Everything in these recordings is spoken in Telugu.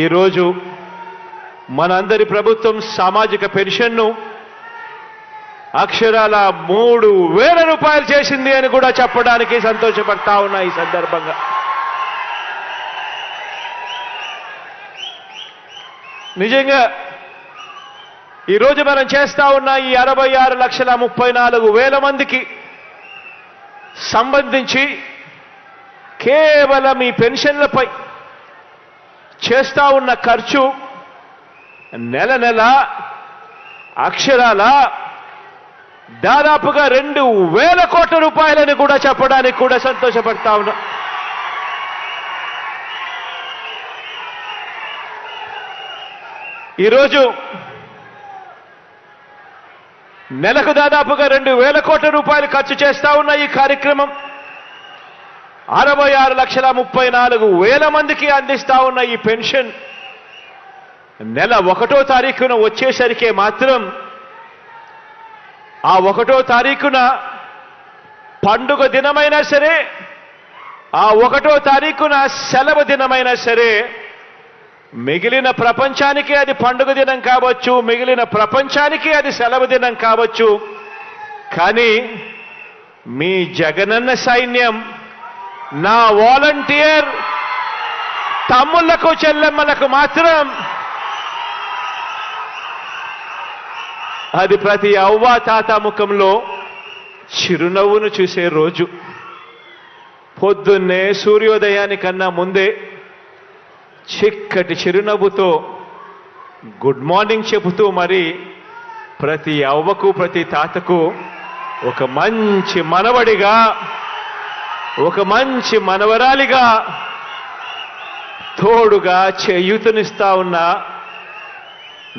ఈరోజు మనందరి ప్రభుత్వం సామాజిక పెన్షన్ను అక్షరాల 3,000 రూపాయలు చేసింది అని కూడా చెప్పడానికి సంతోషపడతా ఉన్నా. ఈ సందర్భంగా నిజంగా ఈరోజు మనం చేస్తా ఉన్న ఈ 66,34,000 మందికి సంబంధించి కేవలం ఈ పెన్షన్లపై చేస్తా ఉన్న ఖర్చు నెల నెల అక్షరాల దాదాపుగా 2,000 కోట్ల రూపాయలని కూడా చెప్పడానికి కూడా సంతోషపడతా ఉన్నా. ఈరోజు నెలకు దాదాపుగా 2,000 కోట్ల రూపాయలు ఖర్చు చేస్తా ఉన్న ఈ కార్యక్రమం 66,34,000 మందికి అందిస్తా ఉన్న ఈ పెన్షన్ నెల 1వ తారీఖున వచ్చేసరికి మాత్రం ఆ 1వ తారీఖున పండుగ దినమైనా సరే, ఆ 1వ తారీఖున సెలవు దినమైనా సరే, మిగిలిన ప్రపంచానికి అది పండుగ దినం కావచ్చు, మిగిలిన ప్రపంచానికి అది సెలవు దినం కావచ్చు. కానీ మీ జగనన్న సైన్యం, నా వాలంటీర్ తమ్ముళ్లకు చెల్లెమ్మలకు మాత్రం అది ప్రతి అవ్వ తాత ముఖంలో చిరునవ్వును చూసే రోజు. పొద్దున్నే సూర్యోదయానికన్నా ముందే చిక్కటి చిరునవ్వుతో గుడ్ మార్నింగ్ చెబుతూ మరి ప్రతి అవ్వకు ప్రతి తాతకు ఒక మంచి మనవడిగా, ఒక మంచి మనవరాలిగా తోడుగా చేయూతనిస్తా ఉన్న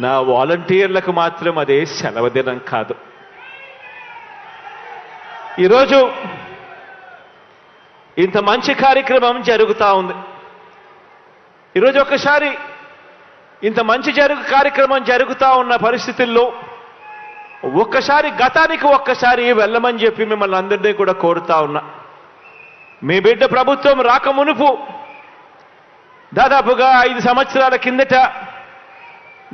నా వాలంటీర్లకు మాత్రం అదే సెలవు దినం కాదు. ఈరోజు ఇంత మంచి కార్యక్రమం జరుగుతూ ఉంది. ఈరోజు ఒక్కసారి ఇంత మంచి కార్యక్రమం జరుగుతూ ఉన్న పరిస్థితుల్లో ఒక్కసారి గతానికి ఒక్కసారి వెళ్ళమని చెప్పి మిమ్మల్ని అందరినీ కూడా కోరుతా ఉన్నా. మీ బిడ్డ ప్రభుత్వం రాకమునుపు దాదాపుగా 5 సంవత్సరాల కిందట,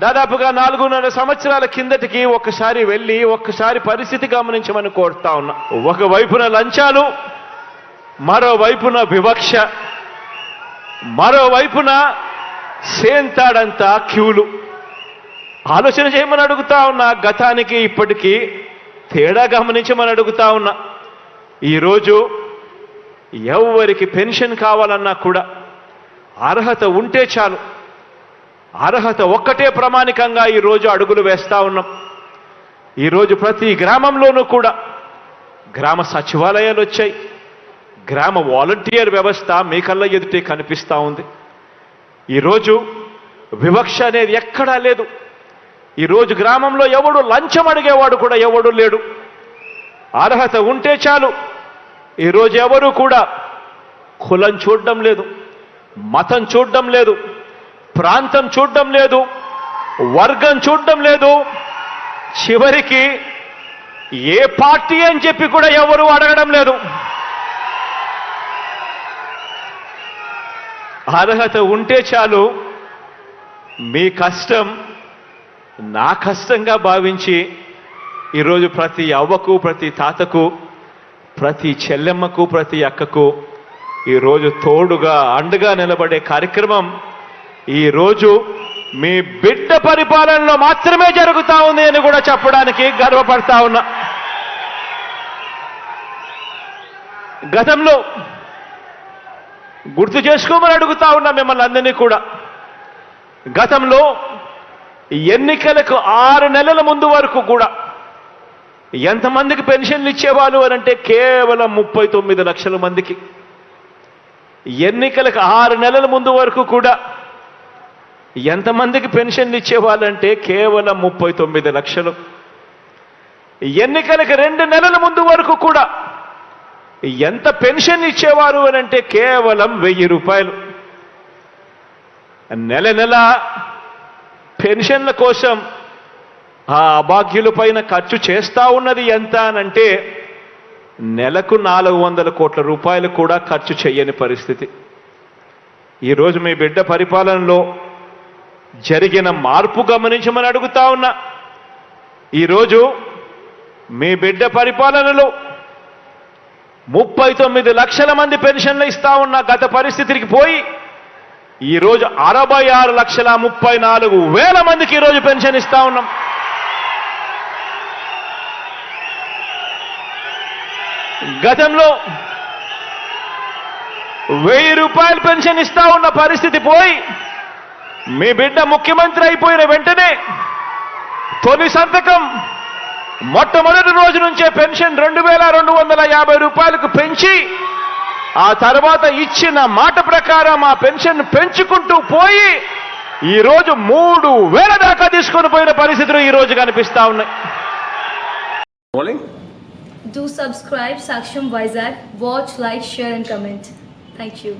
దాదాపుగా 4.5 సంవత్సరాల కిందటికి ఒక్కసారి వెళ్ళి ఒక్కసారి పరిస్థితి గమనించమని కోరుతా ఉన్నా. ఒకవైపున లంచాలు, మరోవైపున వివక్ష, మరోవైపున సేంతాడంతా క్యూలు. ఆలోచన చేయమని అడుగుతా ఉన్నా. గతానికి ఇప్పటికీ తేడా గమనించమని అడుగుతా ఉన్నా. ఈరోజు ఎవరికి పెన్షన్ కావాలన్నా కూడా అర్హత ఉంటే చాలు. అర్హత ఒక్కటే ప్రమాణికంగా ఈరోజు అడుగులు వేస్తా ఉన్నాం. ఈరోజు ప్రతి గ్రామంలోనూ కూడా గ్రామ సచివాలయాలు వచ్చాయి. గ్రామ వాలంటీర్ వ్యవస్థ మీ కళ్ళ ఎదుటే కనిపిస్తూ ఉంది. ఈరోజు వివక్ష అనేది ఎక్కడా లేదు. ఈరోజు గ్రామంలో ఎవడు లంచం అడిగేవాడు కూడా ఎవడు లేడు. అర్హత ఉంటే చాలు. ఈరోజు ఎవరు కూడా కులం చూడడం లేదు, మతం చూడడం లేదు, ప్రాంతం చూడడం లేదు, వర్గం చూడడం లేదు, చివరికి ఏ పార్టీ అని చెప్పి కూడా ఎవరు అడగడం లేదు. అర్హత ఉంటే చాలు. మీ కష్టం నా కష్టంగా భావించి ఈరోజు ప్రతి అవ్వకు, ప్రతి తాతకు, ప్రతి చెల్లెమ్మకు, ప్రతి అక్కకు ఈరోజు తోడుగా అండగా నిలబడే కార్యక్రమం ఈరోజు మీ బిడ్డ పరిపాలనలో మాత్రమే జరుగుతా ఉంది అని కూడా చెప్పడానికి గర్వపడతా ఉన్నా. గతంలో గుర్తు చేసుకోమని అడుగుతా ఉన్నా మిమ్మల్ని అందరినీ కూడా. గతంలో ఎన్నికలకు 6 నెలల ముందు వరకు కూడా ఎంతమందికి పెన్షన్లు ఇచ్చేవాళ్ళు అని అంటే కేవలం 39 లక్షల మందికి. ఎన్నికలకు 6 నెలల ముందు వరకు కూడా ఎంతమందికి పెన్షన్లు ఇచ్చేవాళ్ళంటే కేవలం 39 లక్షలు. ఎన్నికలకు 2 నెలల ముందు వరకు కూడా ఎంత పెన్షన్ ఇచ్చేవారు అని అంటే కేవలం 1000 రూపాయలు. నెల నెల పెన్షన్ల కోసం ఆ అభాగ్యుల పైన ఖర్చు చేస్తా ఉన్నది ఎంత అనంటే నెలకు 400 కోట్ల రూపాయలు కూడా ఖర్చు చేయని పరిస్థితి. ఈరోజు మీ బిడ్డ పరిపాలనలో జరిగిన మార్పు గమనించమని అడుగుతా ఉన్నా. ఈరోజు మీ బిడ్డ పరిపాలనలో 39 లక్షల మంది పెన్షన్లు ఇస్తా ఉన్న గత పరిస్థితికి పోయి ఈరోజు 66,34,000 మందికి ఈరోజు పెన్షన్ ఇస్తా ఉన్నాం. గతంలో 1000 రూపాయలు పెన్షన్ ఇస్తా ఉన్న పరిస్థితి పోయి మీ బిడ్డ ముఖ్యమంత్రి అయిపోయిన వెంటనే తొలి సంతకం మొట్టమొదటి రోజు నుంచే పెన్షన్ 2,250 రూపాయలకు పెంచి ఆ తర్వాత ఇచ్చిన మాట ప్రకారం ఆ పెన్షన్ పెంచుకుంటూ పోయి ఈరోజు 3,000 దాకా తీసుకొని పోయిన పరిస్థితులు ఈరోజు కనిపిస్తా ఉన్నాయి. Do subscribe Saksham Vizag. Watch, like, share and comment. Thank you.